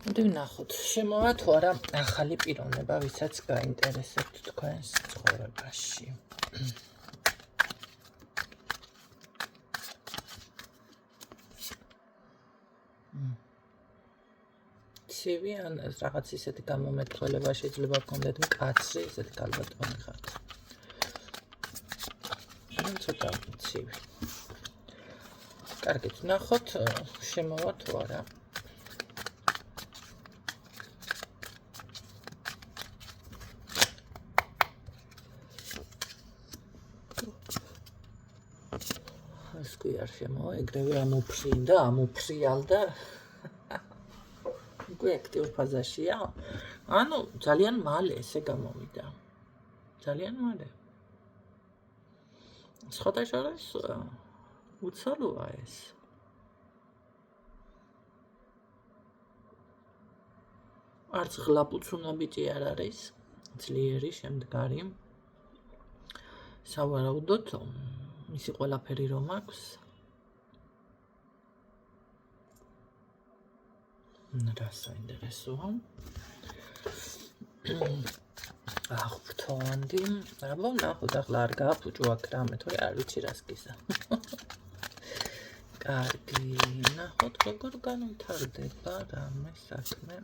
ვნახოთ, შემოვა თუ არა ახალი პიროვნება, ვისაც გაინტერესებთ თქვენს ცხოვრებაში. ცივი ან რაღაც ისეთი გამომეტყველება შეიძლება გქონდეთ მკაცრი, ისეთი კალბატონი ხართ. ცოტა ცივი. კარგით, ვნახოთ, შემოვა თუ არა. ეს კი არ შემოვა, ეგრევე ამოფრინდა, ამოფრიალდა. უკვე აქტიურ ფაზაშია. ანუ ძალიან მალე ესე გამოვიდა. ძალიან მალე. სხვადასხვაეს უცალოა ეს. არც ღლაპუცუნა ბიჭი არ არის, ძლიერი, შემდგარი. სავარაუდოდ მისი ყველაფერი რომ აქვს. რა საინტერესოა. აღფრთოვანდი. აბა ნახოთ ახლა არ გააფუჭო აქ რამე, თორე არ ვიცი რას გიზა. კარგი, ნახოთ როგორ განვითარდება რამე საქმე.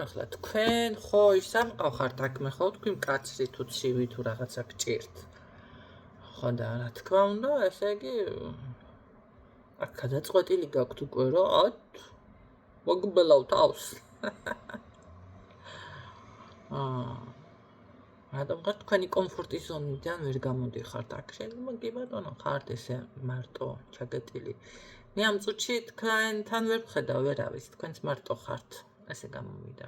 ახლა თქვენ ხო ისამყავ ხართ აქვე ხო თქვი მკაცრი თუ ცივი თუ რაღაცა გჭირთ. ხო და რა თქმა უნდა, ესე იგი აქ გადაწყვეტილი გაქვთ უკვე რომ მოგბელავ თავს. რადგან თქვენი კომფორტის ზონიდან ვერ გამოდიხართ აქ შეიძლება კი ბატონო ხართ ესე მარტო ჩაგეტილი. მე ამ წუთში თქვენთან ვერ ვხედავ ვერავის, თქვენც მარტო ხართ. ესე გამომიდა.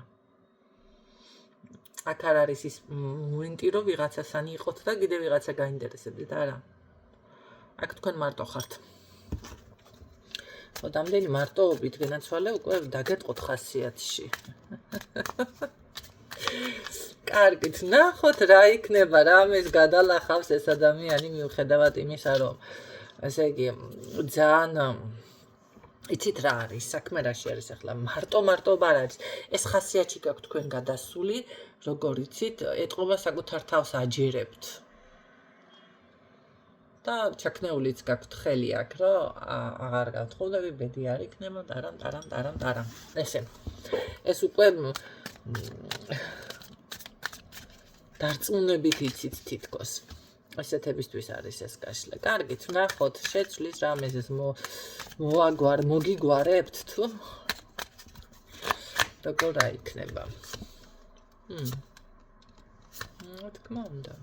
აქ არ არის ის მომენტი რომ ვიღაცასანი იყოთ და კიდე ვიღაცა გაინტერესებდით, არა. აქ თქვენ მარტო ხართ. ხო, დამდენი მარტოობით განაცვალე უკვე დაგეტყოთ ხასიათში. კარგით, ნახოთ რა იქნება, რამეს გადალახავს ეს ადამიანი მიუხედავად იმისა, რომ ესე იგი ძალიან იცით რა არის, საქმე რაში არის ახლა, მარტო არ არის. ეს ხასიათი გაქვთ თქვენ გადასული, როგორ იცით, ეტყობა საკუთარ თავს აჯერებთ. და ჩაქნეულიც გაქვთ ხელი აქ, რომ აღარ გავთხოვდები, ბედი არ იქნება, ტარამ. ესე. ეს უკვე დარწმუნებით იცით თითქოს. ესეთებისთვის არის ეს კაშლა. კარგით, ვნახოთ, შეცვლის რამეს ეს მოგიგვარებთ თუ როგორ რა იქნება. რა თქმა უნდა.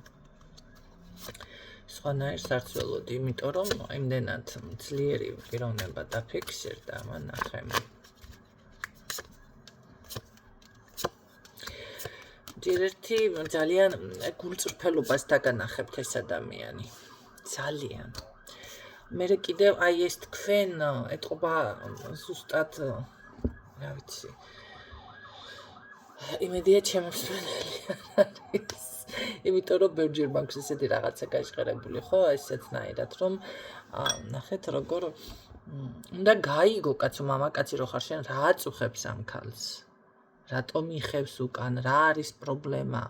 სხვანაირს არ ცველოდი, იმიტომ რომ იმდენად ძლიერი პიროვნება დაფიქსირდა მან ნახე. ერთი ძალიან გულწრფელობას დაგანახებთ ეს ადამიანი. ძალიან. მე კიდევ აი ეს თქვენ ეტყობა ზუსტად რა ვიცი. იმედია ჩემოსვენელი არის. იმიტომ რომ ბევრჯერ მაქვს ესეთი რაღაცა გაჟღერებული, ხო, ესეთნაირად რომ ნახეთ როგორ უნდა გაიგო კაცო მამაკაცი რო ხარ შენ რა აწუხებს ამ ქალს. რატომ იხევს უკან, რა არის პრობლემა.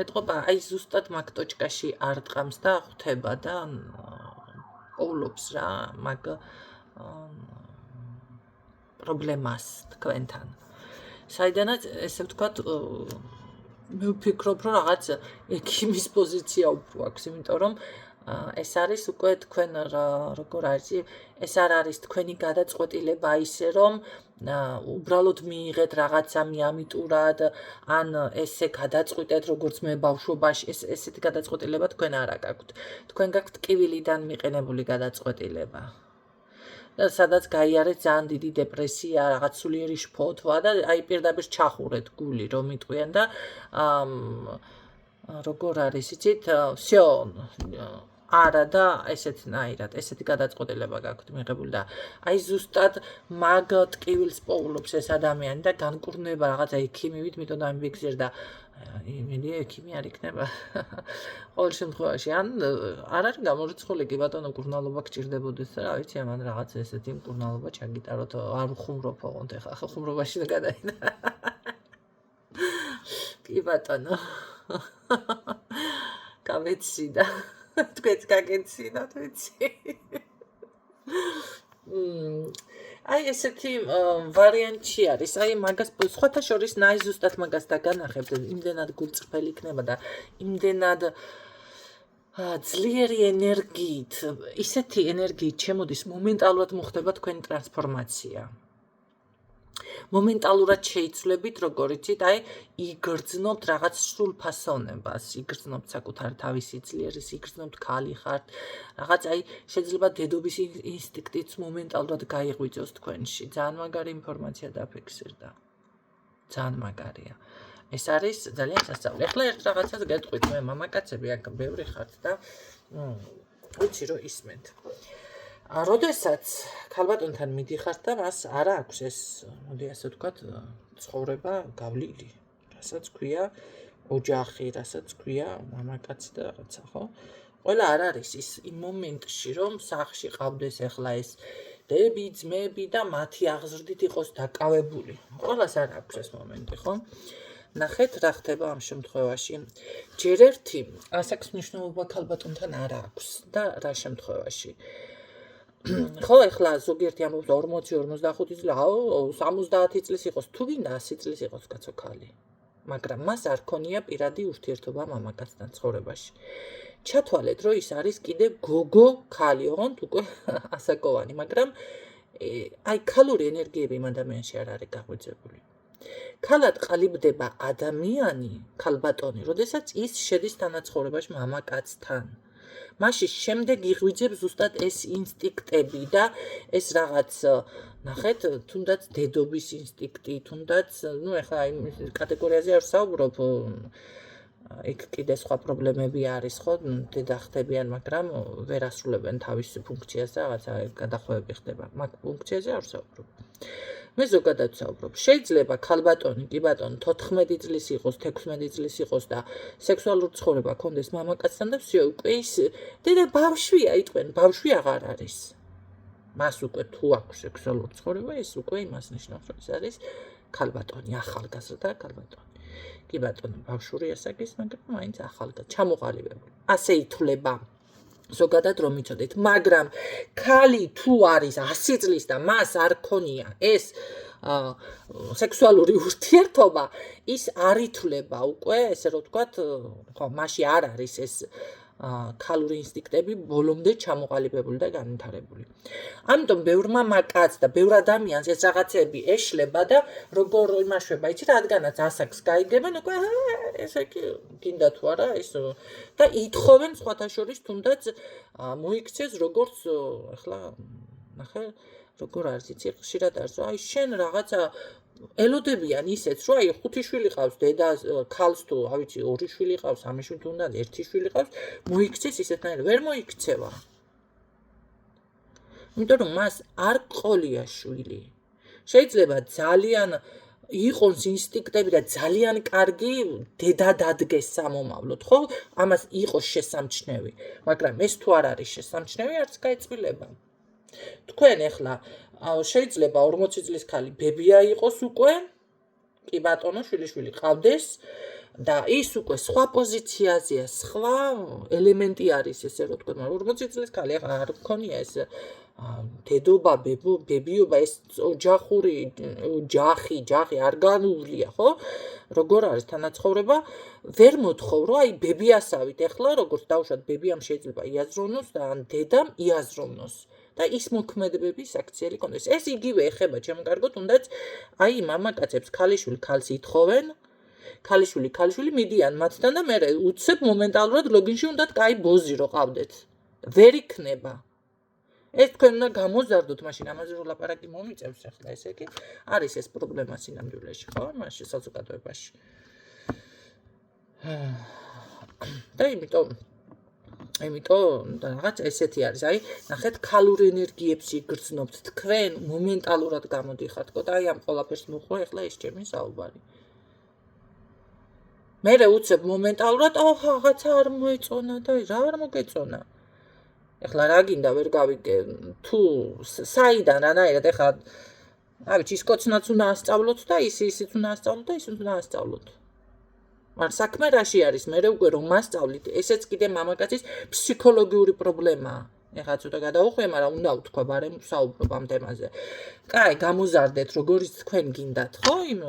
ეტყობა აი ზუსტად მაგ ტოჩკაში არ ტყამს და ხვდება და პოულობს რა მაგ პრობლემას თქვენთან. საიდანაც ესე ვთქვათ მე ვფიქრობ რომ რაღაც ექიმის პოზიცია უფრო აქვს, იმიტომ რომ ეს არის უკვე თქვენ როგორ არის, ეს არ არის თქვენი გადაწყვეტილება ისე რომ უბრალოდ მიიღეთ რაღაცა მიამიტურად ან ესე გადაწყვიტეთ როგორც მე ბავშვობაში ესეთი გადაწყვეტილება თქვენ არ გაქვთ. თქვენ გაქვთ ტკივილიდან მიყენებული გადაწყვეტილება. და სადაც გაიარეთ ძალიან დიდი დეპრესია, რაღაც სულიერი შფოთვა და აი პირდაპირ ჩახურეთ გული რომ იტყვიან და როგორ არის იცით, всё არა და ესეთნაირად, ესეთი გადაწყვეტილება გაქვთ მიღებული და აი ზუსტად მაგ ტკივილს პოულობს ეს ადამიანი და განკურნება რაღაცა ექიმივით, მეთოდამ ვიგზირდა იმედია ექიმი არ იქნება. ყოველ შემთხვევაში ან არ არის გამორიცხული კი ბატონო კურნალობა გჭირდებოდეს და რა ვიცი ამან რაღაც ესეთი კურნალობა ჩაგიტაროთ არ ხუმრობ ოღონდ ახლა ხუმრობაში გადაინა. კი ბატონო. გავეციდა. თქვენც გაგეცინათ ვიცი. აი ესეთი ვარიანტი არის. აი მაგას სხვათა შორის ზუსტად მაგას დაგანახებთ. იმდენად გულწრფელი იქნება და იმდენად ძლიერი ენერგიით, ისეთი ენერგიით შემოდის მომენტალურად მოხდება თქვენი ტრანსფორმაცია. მომენტალურად შეიცვლებით, როგორ იცით, აი იგრძნობთ რაღაც სრულ ფასონებას, იგრძნობთ საკუთარ თავისი ძლიერის, იგრძნობთ ქალი ხართ, რაღაც აი შეიძლება დედობის ინსტინქტიც მომენტალურად გაიღვიძოს თქვენში. ძალიან მაგარი ინფორმაცია დაფიქსირდა. ძალიან მაგარია. ეს არის ძალიან სასწაული. ახლა ერთ რაღაცას გეტყვით, მე მამაკაცები აქ ბევრი ხართ და ვიცი რომ ისმენთ. როდესაც ქალბატონთან მიდიხართ და მას არა აქვს ეს, მოდი ასე ვთქვათ, ცხოვრება გავლილი, რასაც ქვია ოჯახი, რასაც ქვია მამაკაცი და რაღაცა, ხო? ყველა არ არის ის იმ მომენტში, რომ სახლში ყავდეს ახლა ეს დები, ძმები და მათი აღზრდით იყოს დაკავებული. ყველას არ აქვს ეს მომენტი, ხო? ნახეთ რა ხდება ამ შემთხვევაში. ჯერ ერთი ასაკს მნიშვნელობა ქალბატონთან არ აქვს და რა შემთხვევაში. ხო, ეხლა ზოგიერთი ამბობს 40-45 წელი, 70 წლის იყოს, თუ გინდა 100 წლის იყოს კაცო ქალი. მაგრამ მას არ ქონია პირადი ურთიერთობა მამაკაცთან ცხოვრებაში. ჩათვალეთ, რომ ის არის კიდე გოგო ქალი, ოღონდ უკვე ასაკოვანი, მაგრამ აი ქალური ენერგიები იმ ადამიანში არ არის გაღვიძებული. ქალად ყალიბდება ადამიანი, ქალბატონი, როდესაც ის შედის თანაცხოვრებაში მამაკაცთან. მაშინ შემდეგ იღვიძებს ზუსტად ეს ინსტინქტები და ეს რაღაც ნახეთ, თუნდაც დედობის ინსტინქტი, თუნდაც, ნუ ეხლა იმ კატეგორიაზე არ ვსაუბრობ, იქ კიდე სხვა პრობლემები არის, ხო, დედა ხდებიან, მაგრამ ვერ ასრულებენ თავის ფუნქციას და რაღაცა გადახვევები ხდება. მაგ ფუნქციაზე არ ვსაუბრობ. მე ზოგადად ვსაუბრობ. შეიძლება ქალბატონი, კი ბატონო, 14 წლის იყოს, 16 წლის იყოს და სექსუალური ცხოვრება ქონდეს მამაკაცთან და всё, უკვე ის დედა ბავშვია, იტყვენ, ბავშვი აღარ არის. მას უკვე თუ აქვს სექსუალური ცხოვრება, ის უკვე იმას ნიშნავს, რომ ის არის ქალბატონი, ახალგაზრდა ქალბატონი. კი ბატონო, ბავშვური ასაკის, მაგრამ მაინც ახალგაზრდა, ჩამოყალიბებული. ასე ითვლება. ზოგადად რომ იცოდეთ, მაგრამ ქალი თუ არის 100 წლის და მას არ ქონია ეს სექსუალური ურთიერთობა, ის არ ითვლება უკვე, ესე რომ ვთქვათ, ხო, მასში არ არის ეს ქალური ინსტინქტები ბოლომდე ჩამოყალიბებული და განვითარებული. ამიტომ ბევრ მამაკაცს და ბევრ ადამიანს ეს რაღაცები ეშლება და როგორ იმაშვება, იცი, რადგანაც ასაკს გაიგებენ, უკვე ესე კი გინდა თუ არა ის და ითხოვენ სხვათა შორის თუნდაც მოიქცეს როგორც ახლა ნახე როგორ არის იცი ხშირად არის აი შენ რაღაცა ელოდებიან ისეც რომ აი 5 შვილი ყავს დედას ქალს თუ რა ვიცი 2 შვილი ყავს 3 შვილი თუნდაც 1 შვილი ყავს მოიქცეს ისეთნაირად ვერ მოიქცევა იმიტომ რომ მას არ ყოლია შვილი შეიძლება ძალიან იყოს ინსტინქტები და ძალიან კარგი დედა დადგეს სამომავლოდ ხო ამას იყოს შესამჩნევი მაგრამ ეს თუ არ არის შესამჩნევი არც გაეწვილება თქვენ ახლა შეიძლება 40 წლის ქალი ბებია იყოს უკვე კი ბატონო შვილიშვილი ყავდეს და ის უკვე სხვა პოზიციაზეა სხვა ელემენტი არის ესე რომ თქვენ 40 წლის ქალი ახლა არ გქონია ეს დედობა ბებიობა ეს ოჯახური ჯახი არ განუვლია ხო როგორ არის თანაცხოვრება ვერ მოთხოვ რომ აი ბებიასავით ახლა როგორც დავუშვათ ბებიამ შეიძლება იაზროვნოს და ან დედამ იაზროვნოს და ის მოქმედებების აქციელი კონდეს. ეს იგივე ეხება ჩემო კარგო, თუნდაც აი მამაკაცებს ქალიშვილი ქალს ითხოვენ, ქალიშვილი მიდიან მათთან და მე უცებ მომენტალურად ლოგინში უნდათ კაი ბოზი რო ყავდეთ. ვერ იქნება. ეს თქვენ უნდა გამოზარდოთ, მაშინ ამაზე რო ლაპარაკი მომიწევს ახლა ესე კი არის ეს პრობლემა სინამდვილეში, ხო? მაშინ საზოგადოებაში. და იმიტომ რაღაც ესეთი არის. აი, ნახეთ, ქალურ ენერგიებს იგრძნობთ თქვენ, მომენტალურად გამოდიხართ, და აი ამ ყველაფერს მოხდა ახლა ეს ჩემი საუბარი. მერე უცებ მომენტალურად რაღაცა არ მოეწონა და რა არ მოგეწონა. ეხლა რა გინდა ვერ გავიგე თუ საიდან რანაირად ეხლა არ ვიცი ის კოცნაც უნდა ასწავლოთ და ისიც უნდა ასწავლოთ და ისიც უნდა ასწავლოთ. მაგრამ საქმე რაში არის მე უკვე რომ მასწავლით ესეც კიდე მამაკაცის ფსიქოლოგიური პრობლემაა. ეხლა ცოტა გადავუხვე, მაგრამ უნდა ვთქვა, ბარემ ვსაუბრობ ამ თემაზე. კაი, გამოზარდეთ, როგორიც თქვენ გინდათ, ხო, იმ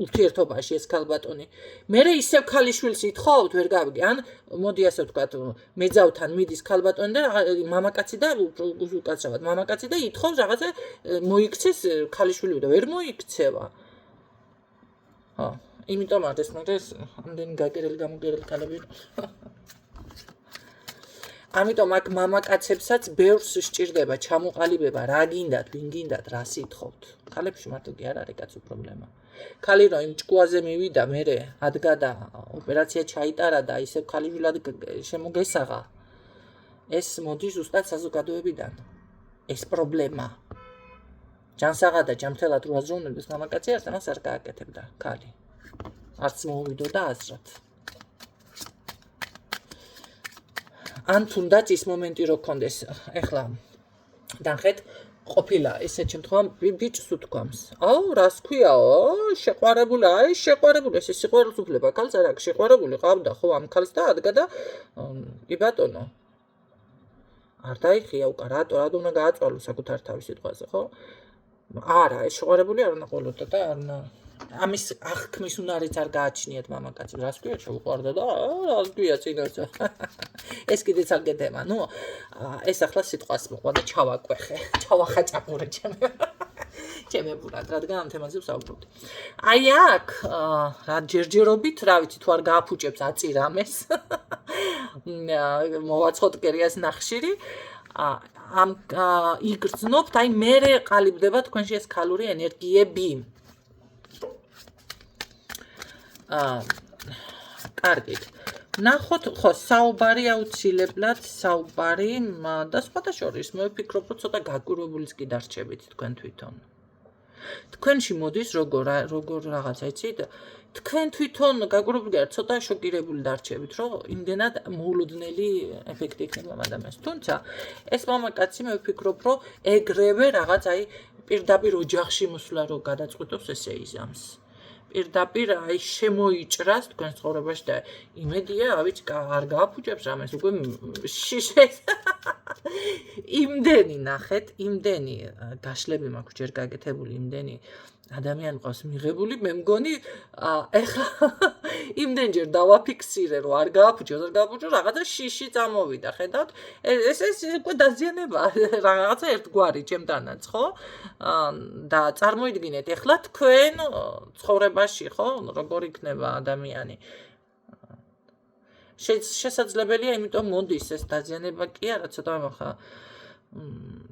ურთიერთობაში ეს ქალბატონი. მერე ისევ ქალიშვილს ითხოვთ, ვერ გავიგე, ან მოდი ასე ვთქვათ, მეძავთან მიდის ქალბატონი და მამაკაცი და უკაცრავად მამაკაცი და ითხოვს რაღაცა მოიქცეს ქალიშვილი და ვერ მოიქცევა. ხო, იმიტომ არის მე ეს ამდენი გაგერელი გამოგერელი ქალები. ამიტომ აქ მამაკაცებსაც ბევრს სჭირდება ჩამოყალიბება, რა გინდათ, ვინ გინდათ, რა სითხოვთ. ქალებში მარტო კი არ არის კაცო პრობლემა. ქალი რომ იმ ჭკუაზე მივიდა, მერე ადგა და ოპერაცია ჩაიტარა და ისევ ქალივილად შემოგესაღა. ეს მოდის ზუსტად საზოგადოებიდან. ეს პრობლემა. ჯანსაღა და ჯანმრთელად რო აზროვნებს მამაკაცი არც არ გააკეთებდა ქალი. არც მოუვიდოდა აზრად. ან თუნდაც ის მომენტი რო კონდეს, ეხლა დანხეთ ყოფილა ესეთ შემთხვევაში ბიჭს უთქვამს. აუ, რას ქვიაო? შეყვარებული, აი, შეყვარებული, ეს სიყვარულს უფლება ქალს არ აქვს, შეყვარებული ყავდა ხო ამ ქალს და ადგა და კი ბატონო. არ დაიხია უკან, რატო უნდა გააწვალო საკუთარ თავის სიტყვაზე, ხო? არა, ეს შეყვარებული არ უნდა ყოლოდა და არ უნდა ამის აღქმის უნარიც არ გააჩნიათ მამაკაცებს. რას ქვია შეუყვარდა და რას ქვია წინასწარ. ეს კიდე ცალკე თემა. ნუ ეს ახლა სიტყვას მოყვა და ჩავაკვეხე. ჩავახაჭაპურე ჩემი ბურად, რადგან ამ თემაზე ვსაუბრობთ. აი აქ რა ჯერჯერობით, რა ვიცი, თუ არ გააფუჭებს აწირამეს. მოვაცხოთ ნახშირი. ამ იგრძნობთ, აი მერე ყალიბდება თქვენში ეს ქალური ენერგიები. კარგით. ნახოთ, ხო, საუბარი აუცილებლად, საუბარი და სხვათა შორის მე ვფიქრობ, რომ ცოტა გაკვირვებულიც კი დარჩებით თქვენ თვითონ. თქვენში მოდის როგორ რაღაცა, იცით? თქვენ თვითონ გაკვირვებული არ ცოტა შოკირებული დარჩებით, რომ იმდენად მოულოდნელი ეფექტი იქნება ადამიანს. თუმცა ეს მამაკაცი მე ვფიქრობ, რომ ეგრევე რაღაც აი პირდაპირ ოჯახში მოსვლა რო გადაწყვიტობს ესე იზამს. პირდაპირ აი შემოიჭრას თქვენ ცხოვრებაში და იმედია, ავიც არ გააფუჭებს რამეს უკვე იმდენი ნახეთ, იმდენი გაშლები მაქვს ჯერ გაკეთებული, იმდენი ადამიანი მყავს მიღებული, მე მგონი ეხლა იმდენჯერ დავაფიქსირე, რომ არ გააფუჭოს, რაღაცა შიში წამოვიდა, ხედავთ? ეს უკვე დაზიანება, რაღაცა ერთგვარი ჩემთანაც, ხო? და წარმოიდგინეთ, ეხლა თქვენ ცხოვრებაში, ხო, როგორ იქნება ადამიანი. შესაძლებელია, იმიტომ მოდის ეს დაზიანება კი არა, ცოტა ხა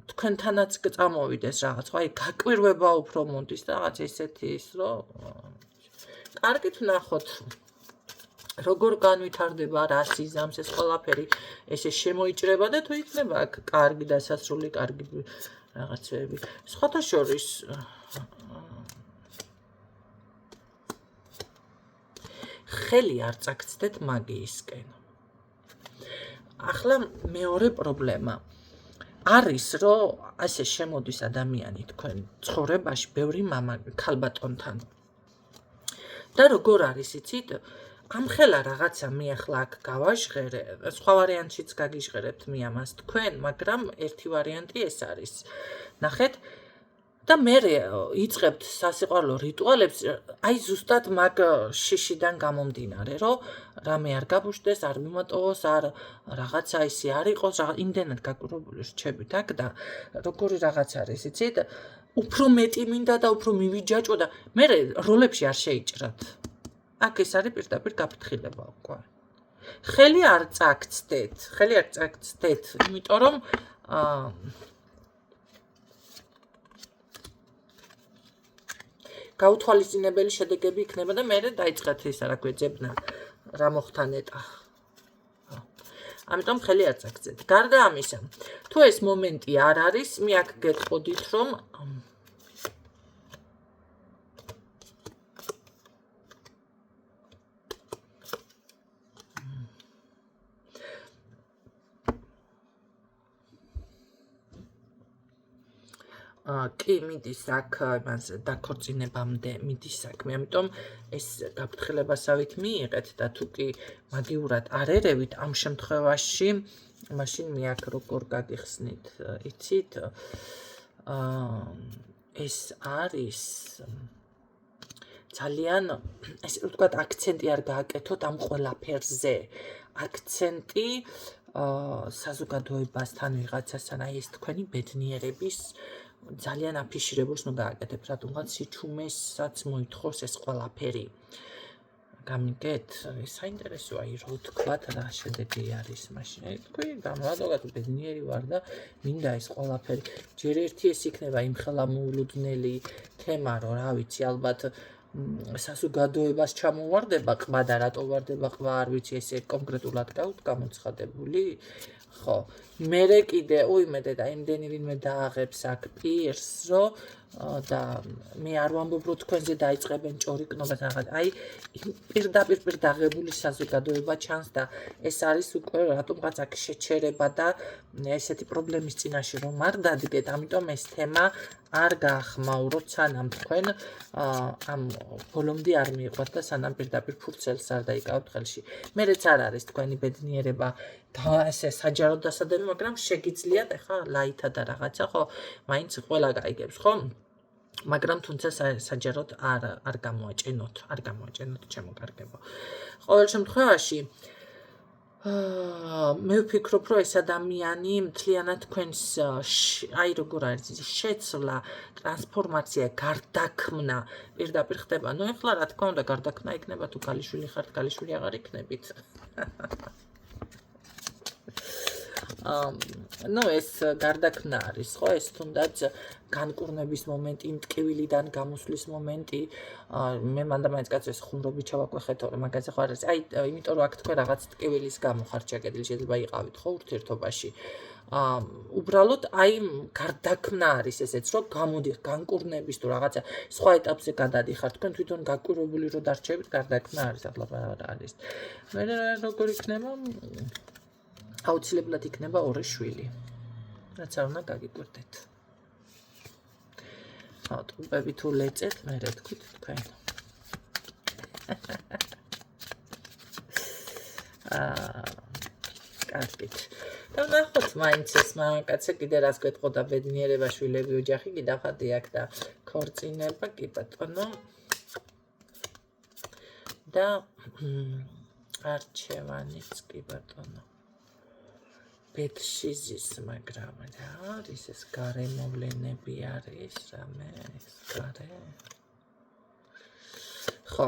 თქვენთანაც წამოვიდეს რაღაც, აი გაკვირვება უფრო მოდის და რაღაც ესეთი ის, რომ კარგით ვნახოთ, როგორ განვითარდება, რას იზამს ეს ყველაფერი, ესე შემოიჭრება და თუ იქნება აქ კარგი დასასრული, კარგი რაღაცები. სხვათა შორის ხელი არ წაგცდეთ მაგიისკენ. ახლა მეორე პრობლემა არის, რომ ასე შემოდის ადამიანი თქვენ ცხოვრებაში ბევრი ქალბატონთან. და როგორ არის, იცით? ამხელა რაღაცა მე ახლა აქ გავაჟღერე, სხვა ვარიანტშიც გაგიჟღერებთ მე ამას თქვენ, მაგრამ ერთი ვარიანტი ეს არის. ნახეთ, და მე იწყებთ სასიყვარულო რიტუალებს, აი ზუსტად მაგ შიშიდან გამომდინარე, რომ რამე არ გაბუშდეს, არ მიმატოვოს, არ რაღაცა ისე არ იყოს, იმდენად გაკვირვებული რჩებით აქ და როგორი რაღაც არის, იცით? უფრო მეტი მინდა და უფრო მივიჯაჭო და მე როლებში არ შეიჭრათ. აქ ეს არის პირდაპირ გაფრთხილება უკვე. ხელი არ წაგცდეთ, იმიტომ რომ გაუთვალისწინებელი შედეგები იქნება და მე დაიწყეთ ის რა ქვია ძებნა რა მოხდა ნეტა. ამიტომ ხელი არ წაგცდეთ. გარდა ამისა, თუ ეს მომენტი არ არის, მე აქ გეტყოდით, რომ კი მიდის აქ იმას დაქორწინებამდე მიდის საქმე, ამიტომ ეს გაფრთხილებასავით მიიღეთ და თუ კი მაგიურად არ ერევით ამ შემთხვევაში, მაშინ მე აქ როგორ გაგიხსნით, იცით? ეს არის ძალიან, ესე ვთქვათ, აქცენტი არ გააკეთოთ ამ ყველაფერზე. აქცენტი საზოგადოებასთან ვიღაცასთან, აი ეს თქვენი ბედნიერების ძალიან აფიშირებულს უნდა გააკეთებ, რადგან სიჩუმესაც მოითხოვს ეს ყველაფერი. გამიგეთ? საინტერესოა, რო თქვათ რა შედეგი არის მაშინ. თქვი გამრადოთ ბედნიერი ვარ და მინდა ეს ყველაფერი. ჯერ ერთი ეს იქნება იმხელა მოულოდნელი თემა, რომ რა ვიცი, ალბათ საზოგადოებას ჩამოვარდება ყბა და რატო ვარდება ყბა, არ ვიცი, ესე კონკრეტულად გაუთ გამოცხადებული. ხო, მერე კიდე უიმედე და იმდენი ვინმე დააღებს აქ პირს, რომ და მე არ ვამბობ, რომ თქვენზე დაიწყებენ ჭორიკნობას რაღაც. აი, პირდაპირ დაღებული საზოგადოება ჩანს და ეს არის უკვე რატომღაც აქ შეჩერება და ესეთი პრობლემის წინაშე რომ არ დადგეთ, ამიტომ ეს თემა არ გაახმაუროთ, სანამ თქვენ ამ ბოლომდე არ მიიყვათ და სანამ პირდაპირ ფურცელს არ დაიკავთ ხელში. მერეც არ არის თქვენი ბედნიერება და ესე საჯაროდ დასადები, მაგრამ შეგიძლიათ ახლა ლაითა და რაღაცა, ხო, მაინც ყველა გაიგებს, ხო? მაგრამ თუმცა საჯაროდ არ გამოაჭენოთ, ჩემო კარგებო. ყოველ შემთხვევაში მე ვფიქრობ, რომ ეს ადამიანი მთლიანად თქვენს აი როგორ არის შეცვლა, ტრანსფორმაცია, გარდაქმნა პირდაპირ ხდება. ნუ ეხლა რა თქმა უნდა გარდაქმნა იქნება თუ ქალიშვილი ხართ, ქალიშვილი აღარ იქნებით. ნუ ეს გარდაქმნა არის, ხო, ეს თუნდაც განკურნების მომენტი, მტკივილიდან გამოსვლის მომენტი, მე მანდა მაინც კაცებს ხუმრობით ჩავაკვეხეთო, რომ მაგაზე ხო არის. აი, იმიტომ რომ აქ თქვენ რაღაც ტკივილის გამო ხართ ჩაკეტილი, შეიძლება იყავით, ხო, ურთიერთობაში. უბრალოდ აი გარდაქმნა არის ესეც, რომ გამოდიხ განკურნების თუ რაღაცა სხვა ეტაპზე გადადიხარ, თქვენ თვითონ გაკვირვებული რომ დარჩებით, გარდაქმნა არის, ახლა რა არის. მე როგორ იქნება? აუცილებლად იქნება ორი შვილი. რაც არ უნდა გაგიკვირდეთ. ტყუპები თუ ლეწეთ, მე რა თქვით თქვენ. კარგით. და ნახოთ მაინც ეს მამაკაცი კიდე რას გვეტყო და ბედნიერება, შვილები, ოჯახი კიდევ ხადი აქ და ქორწინება, კი ბატონო. და არჩევანიც კი ბატონო. ბედში ზის, მაგრამ რა არის ეს გარემოვლენები არის რამე ეს გარე? ხო,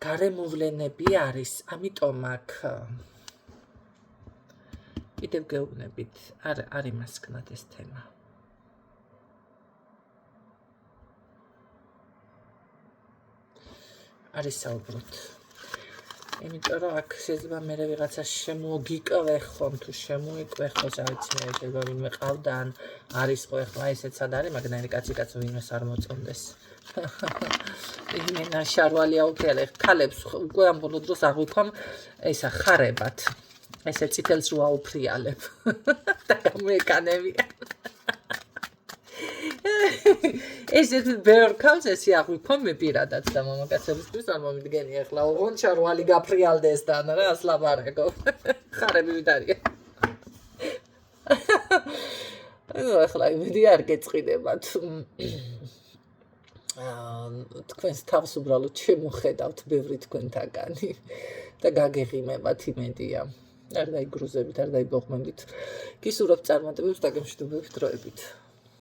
გარემოვლენები არის, ამიტომ აქ კიდევ გეუბნებით, არ იმასკნათ ეს თემა. არის საუბრობთ. იმიტომ რომ აქ შეიძლება მე ვიღაცა შემოგიკვეხონ თუ შემოიკვეხოს, არ ვიცი, მე შეიძლება ვინმე ყავდა ან არის ხო ახლა ესეც სად არის, მაგნაირი კაცი ვინმეს არ მოწონდეს. იმენა შარვალია უფრიალე, ქალებს უკვე ამ ბოლო დროს აღვიქვამ ესა ხარებად. ესე წითელს რო აუფრიალებ და გამოეკანებია. ესეთ ბევრ ქალს ესე აღვიქვამ მე პირადად და მამაკაცებისთვის არ მომიდგენი ახლა ოღონ შარვალი გაფრიალდეს და რა ასლაბარეგო. ხარები ვიდარია. ახლა იმედი არ გეწყიდებათ. თქვენს თავს უბრალოდ შემოხედავთ ბევრი თქვენთაგანი და გაგეღიმებათ იმედია. არ დაიგრუზებით, არ დაიბოღმებით. გისურვებთ წარმატებებს და გემშვიდობებით დროებით.